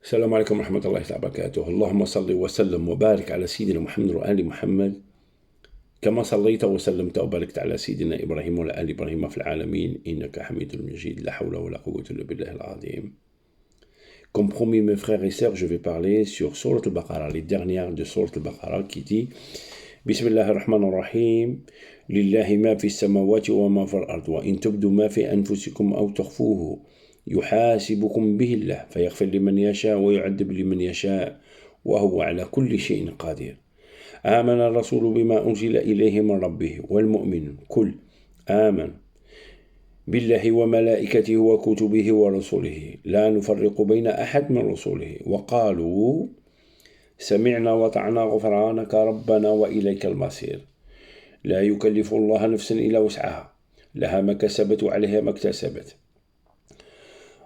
السلام عليكم ورحمة الله تعالى وبركاته. اللهم صل وسلم وبارك على سيدنا محمد وآل محمد كما صليت وسلمت وباركت على سيدنا إبراهيم وعلى آل إبراهيم في العالمين إنك حميد مجيد. لا حول ولا قوة إلا بالله العظيم. Comme promis mes frères et sœurs, je vais parler sur Sourate al-Baqarah, les dernières de Sourate al-Baqarah qui dit Bismillah ar-Rahman ar-Rahim Lillahi ma fi samawati wa ma fi al-ard wa in tubdu ma fi anfusikum aw tukhfuhu يحاسبكم به الله فيغفر لمن يشاء ويعذب لمن يشاء وهو على كل شيء قدير. آمن الرسول بما أنزل إليه من ربه والمؤمن كل آمن بالله وملائكته وكتبه ورسله لا نفرق بين أحد من رسله وقالوا سمعنا وطعنا غفرانك ربنا وإليك المصير. لا يكلف الله نفسا إلا وسعها لها ما كسبت وعليها ما اكتسبت.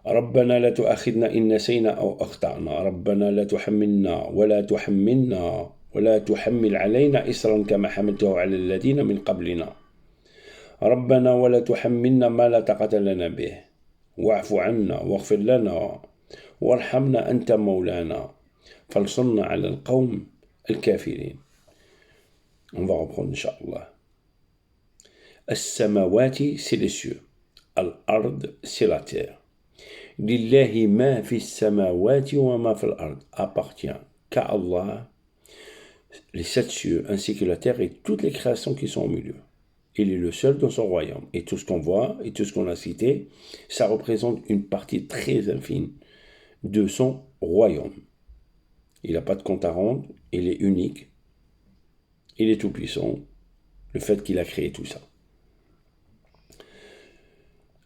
ربنا لا تؤاخذنا إن نسينا أو أخطأنا. ربنا لا تحملنا ولا تحمل علينا إصرا كما حملته على الذين من قبلنا. ربنا ولا تحملنا ما لا طاقة لنا به واعف عنا واغفر لنا وارحمنا أنت مولانا فانصرنا على القوم الكافرين. On va reprendre Inch'Allah. السماوات c'est les cieux. Al-Ard c'est la terre. Lillahi ma fi samawati wa ma fi al-ard appartient qu'à Allah les sept cieux ainsi que la terre et toutes les créations qui sont au milieu. Il est le seul dans son royaume. Et tout ce qu'on voit et tout ce qu'on a cité, ça représente une partie très infime de son royaume. Il n'a pas de compte à rendre, il est unique, il est tout puissant, le fait qu'il a créé tout ça.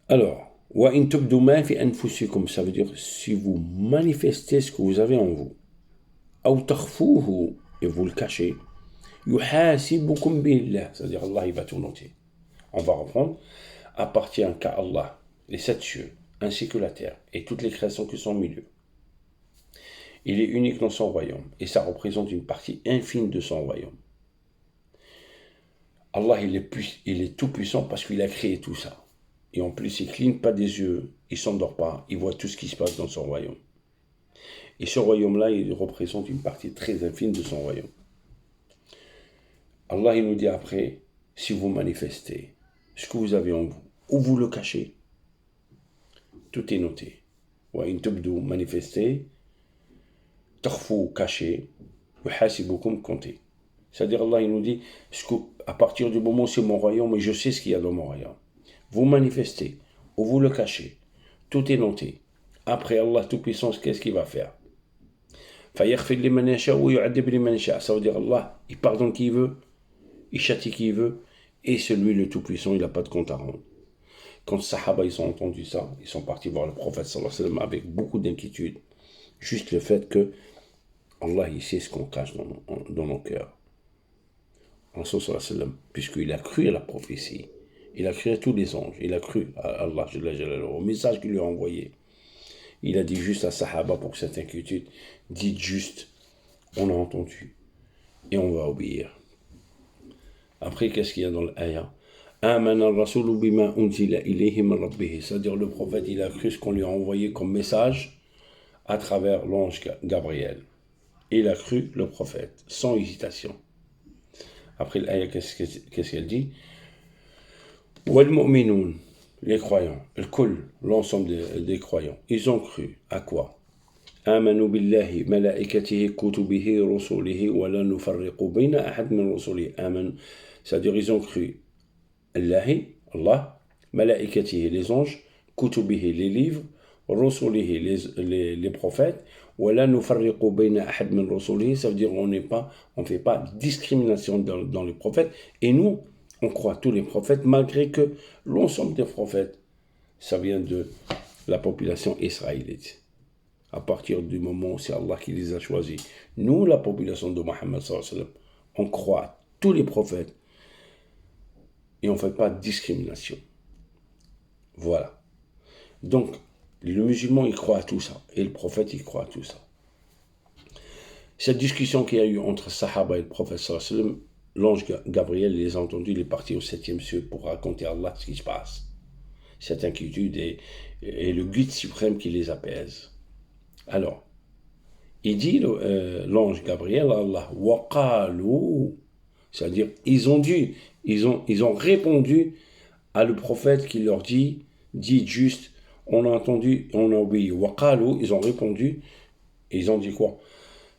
Alors, wa in tubdu ma fi anfusikum, ça veut dire si vous manifestez ce que vous avez en vous, aw takhfuhu, et vous le cachez, yuhasibukum billah, c'est-à-dire Allah il va tout noter. On va reprendre, appartient qu'à Allah, les sept cieux, ainsi que la terre, et toutes les créations qui sont au milieu. Il est unique dans son royaume, et ça représente une partie infime de son royaume. Allah il est tout puissant parce qu'il a créé tout ça. Et en plus, il ne cligne pas des yeux, il ne s'endort pas, il voit tout ce qui se passe dans son royaume. Et ce royaume-là, il représente une partie très infime de son royaume. Allah, il nous dit après, si vous manifestez ce que vous avez en vous, ou vous le cachez, tout est noté. Wa in tubdu, manifestez, takhfu, caché, yuhasibukum, comptez. C'est-à-dire, Allah, il nous dit, à partir du moment où c'est mon royaume, et je sais ce qu'il y a dans mon royaume. Vous manifestez ou vous le cachez, tout est noté. Après Allah Tout-Puissant, qu'est-ce qu'il va faire? Ça veut dire Allah, il pardonne qui il veut, il châtie qui il veut, et celui le Tout-Puissant, il n'a pas de compte à rendre. Quand les Sahaba ils ont entendu ça, ils sont partis voir le prophète sallallahu alayhi wa sallam avec beaucoup d'inquiétude. Juste le fait que Allah il sait ce qu'on cache dans nos cœurs. Rasul sallallahu alayhi wa sallam, puisqu'il a cru à la prophétie. Il a cru à tous les anges, il a cru à Allah, au message qu'il lui a envoyé. Il a dit juste à Sahaba pour cette inquiétude, dites juste, on a entendu, et on va obéir. Après, qu'est-ce qu'il y a dans l'ayah? C'est-à-dire le prophète, il a cru ce qu'on lui a envoyé comme message à travers l'ange Gabriel. Il a cru le prophète, sans hésitation. Après l'ayah, qu'est-ce qu'elle dit? والمؤمنون, les croyants, l'ensemble des croyants, ils ont cru à quoi? آمنوا بالله ملائكته كتبه رسله ولا نفرق بين أحد من رسله. آمنوا, c'est-à-dire ils ont cru Allah, ملائكته, les anges, كتبه, les livres, رسله, les prophètes, ولا نفرق بين أحد من رسله, ça veut dire on ne fait pas discrimination dans les prophètes, et nous on croit tous les prophètes, malgré que l'ensemble des prophètes, ça vient de la population israélite. À partir du moment où c'est Allah qui les a choisis. Nous, la population de Mohammed sallallahu alayhi wa sallam, on croit tous les prophètes et on ne fait pas de discrimination. Voilà. Donc, le musulman, il croit à tout ça. Et le prophète, il croit à tout ça. Cette discussion qu'il y a eu entre Sahaba et le prophète sallallahu alayhi wa sallam, l'ange Gabriel les a entendus, il est parti au 7e ciel pour raconter à Allah ce qui se passe. Cette inquiétude est le guide suprême qui les apaise. Alors, Il dit, l'ange Gabriel, Allah, waqalu, c'est-à-dire, ils ont répondu à le prophète qui leur dit juste, on a entendu, on a obéi. Waqalu, ils ont répondu, et ils ont dit quoi?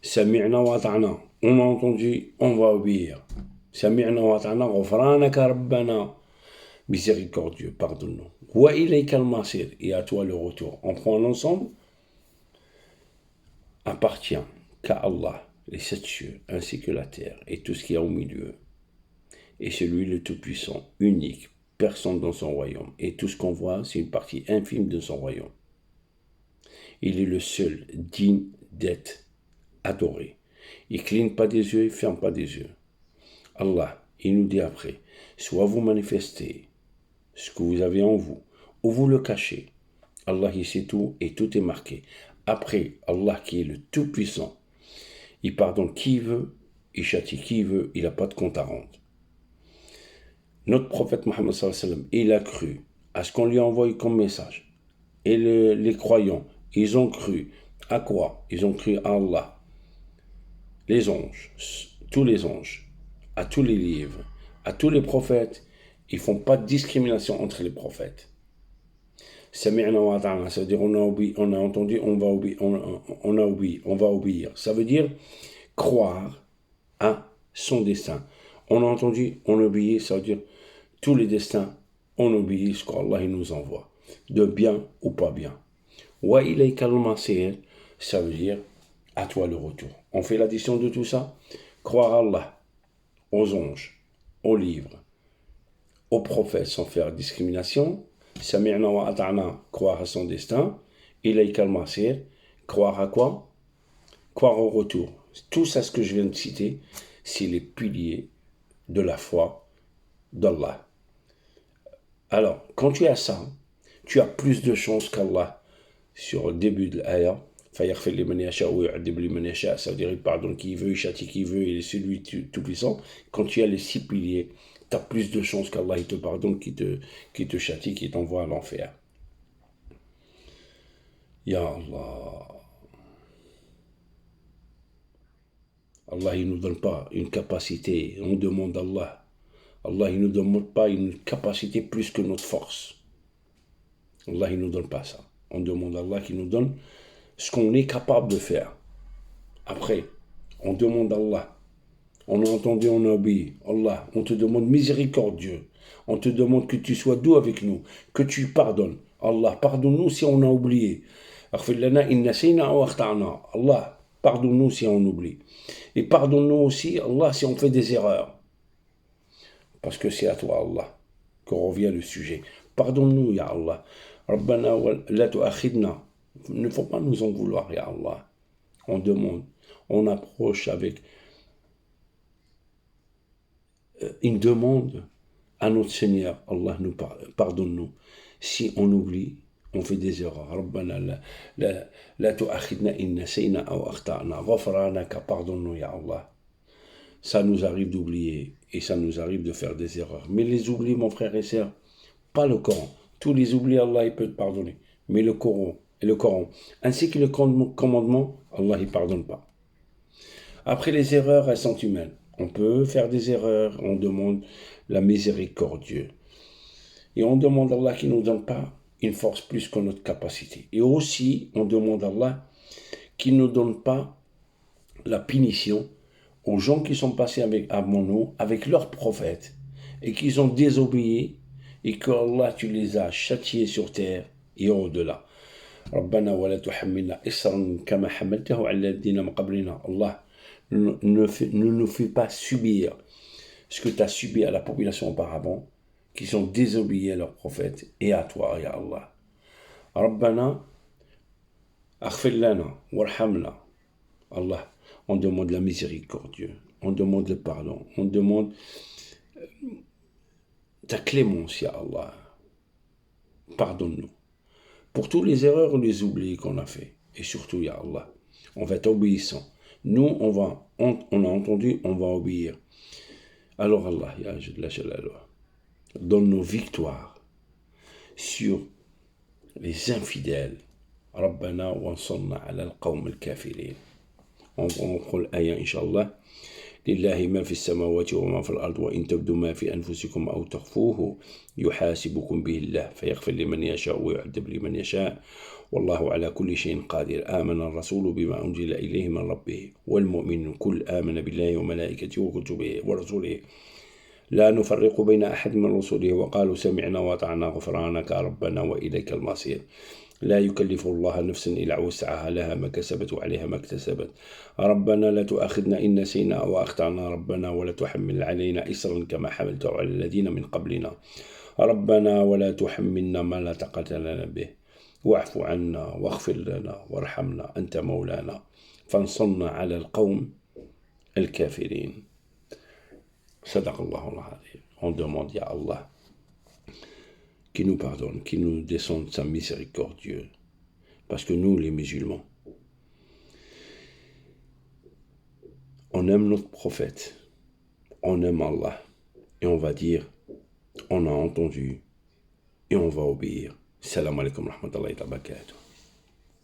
Sami'na wa ata'na, on a entendu, on va obéir. Sami'na wa ata'na, ghufranaka rabbana, miséricordieux, pardonne-nous. Wa ilayka al-masir, et à toi le retour. On prend l'ensemble, appartient qu'à Allah, les 7 cieux, ainsi que la terre, et tout ce qu'il y a au milieu. Et c'est lui le Tout-Puissant, unique, personne dans son royaume. Et tout ce qu'on voit, c'est une partie infime de son royaume. Il est le seul digne d'être adoré. Il cligne pas des yeux, il ferme pas des yeux. Allah, il nous dit après, soit vous manifestez ce que vous avez en vous, ou vous le cachez. Allah, il sait tout et tout est marqué. Après, Allah qui est le Tout-Puissant, il pardonne qui il veut, il châtie qui il veut, il n'a pas de compte à rendre. Notre prophète Mohammed sallallahu alayhi wa sallam, il a cru à ce qu'on lui a envoyé comme message. Et les croyants, ils ont cru à quoi? Ils ont cru à Allah, les anges, tous les anges, à tous les livres, à tous les prophètes. Ils ne font pas de discrimination entre les prophètes. Sami'na wa ata'na, ça veut dire on a obéi, on a entendu, on va obéir, on a obéi, on va obéir. Ça veut dire croire à son destin. On a entendu, on a obéi, ça veut dire tous les destins, on obéit ce qu'Allah nous envoie, de bien ou pas bien. Wa ilayka al-masir, ça veut dire à toi le retour. On fait l'addition de tout ça. Croire à Allah, aux anges, aux livres, aux prophètes sans faire discrimination. Sami'na wa ata'na, croire à son destin. Ilayka al-masir, croire à quoi? Croire au retour. Tout ça, ce que je viens de citer, c'est les piliers de la foi d'Allah. Alors, quand tu as ça, tu as plus de chances qu'Allah, sur le début de l'ayah, ça veut dire il pardonne qui veut, il châtie qui veut, il est celui tout-puissant. Quand tu as les 6 piliers, tu as plus de chances qu'Allah il te pardonne, qui te châtie, qui t'envoie à l'enfer. Ya Allah. Allah il ne nous donne pas une capacité, on demande à Allah. Allah il ne nous donne pas une capacité plus que notre force. Allah il ne nous donne pas ça. On demande à Allah qu'il nous donne ce qu'on est capable de faire. Après, on demande à Allah. On a entendu, on a obéi. Allah, on te demande miséricordieux. On te demande que tu sois doux avec nous, que tu pardonnes. Allah, pardonne-nous si on a oublié. Allah, pardonne-nous si on oublie. Et pardonne-nous aussi, Allah, si on fait des erreurs. Parce que c'est à toi, Allah, qu'on revient le sujet. Pardonne-nous, Ya Allah. Rabbana la tu'akhidna. Il ne faut pas nous en vouloir, Ya Allah. On demande, on approche avec une demande à notre Seigneur. Allah, nous pardonne-nous. Si on oublie, on fait des erreurs. Rabbana la tu'akhidna in nasayna aw akhta'na. Ghafranaka, pardonne-nous, Ya Allah. Ça nous arrive d'oublier et ça nous arrive de faire des erreurs. Mais les oublis, mon frère et sœur, pas le Coran. Tous les oublis, Allah, il peut te pardonner. Mais le Coran, ainsi que le commandement, Allah, il ne pardonne pas. Après, les erreurs, elles sont humaines. On peut faire des erreurs, on demande la miséricordieux. Et on demande à Allah qui ne nous donne pas une force plus que notre capacité. Et aussi, on demande à Allah qui ne nous donne pas la punition aux gens qui sont passés avant nous, avec leurs prophètes, et qui ont désobéi, et que Allah, tu les as châtiés sur terre et au-delà. ربنا ولا تحملنا إصرا كما حملته على الذين من قبلنا. Allah, ne nous fais pas subir ce que tu as subi à la population auparavant, qui sont désobéis à leurs prophètes, et à toi, ya Allah. ربنا اغفر لنا وارحمنا. Allah, on demande la miséricorde, on demande le pardon, on demande ta clémence, ya Allah. Pardonne-nous pour tous les erreurs ou les oublis qu'on a fait. Et surtout, ya Allah, on va être obéissant. Nous, on a entendu, on va obéir. Alors Allah, ya Jalla Jalaluhu, donne nos victoires sur les infidèles. Rabbana wa ansurna ala al-qawm al-kafirin. on reprend l'aya, Inch'Allah. لله ما في السماوات وما في الأرض وإن تبدوا ما في أنفسكم أو تخفوه يحاسبكم به الله فيغفر لمن يشاء ويعذب لمن يشاء والله على كل شيء قادر آمن الرسول بما أنزل إليه من ربه والمؤمن كل آمن بالله وملائكته وكتبه ورسله لا نفرق بين أحد من رسله وقالوا سمعنا وأطعنا غفرانك ربنا وإليك المصير لا يكلف الله نفسا إلا وسعها لها ما كسبت وعليها ما اكتسبت ربنا لا تؤاخذنا إن نسينا أو أخطأنا ربنا ولا تحمل علينا إصرا كما حملته على الذين من قبلنا ربنا ولا تحملنا ما لا طاقة لنا به واعف عنا واغفر لنا وارحمنا أنت مولانا فانصرنا على القوم الكافرين صدق الله العظيم. On demande à Allah qui nous pardonne, qui nous descende sa miséricorde. Parce que nous, les musulmans, on aime notre prophète, on aime Allah, et on va dire, on a entendu, et on va obéir. Salam alaikum wa rahmatullahi wa barakatuh.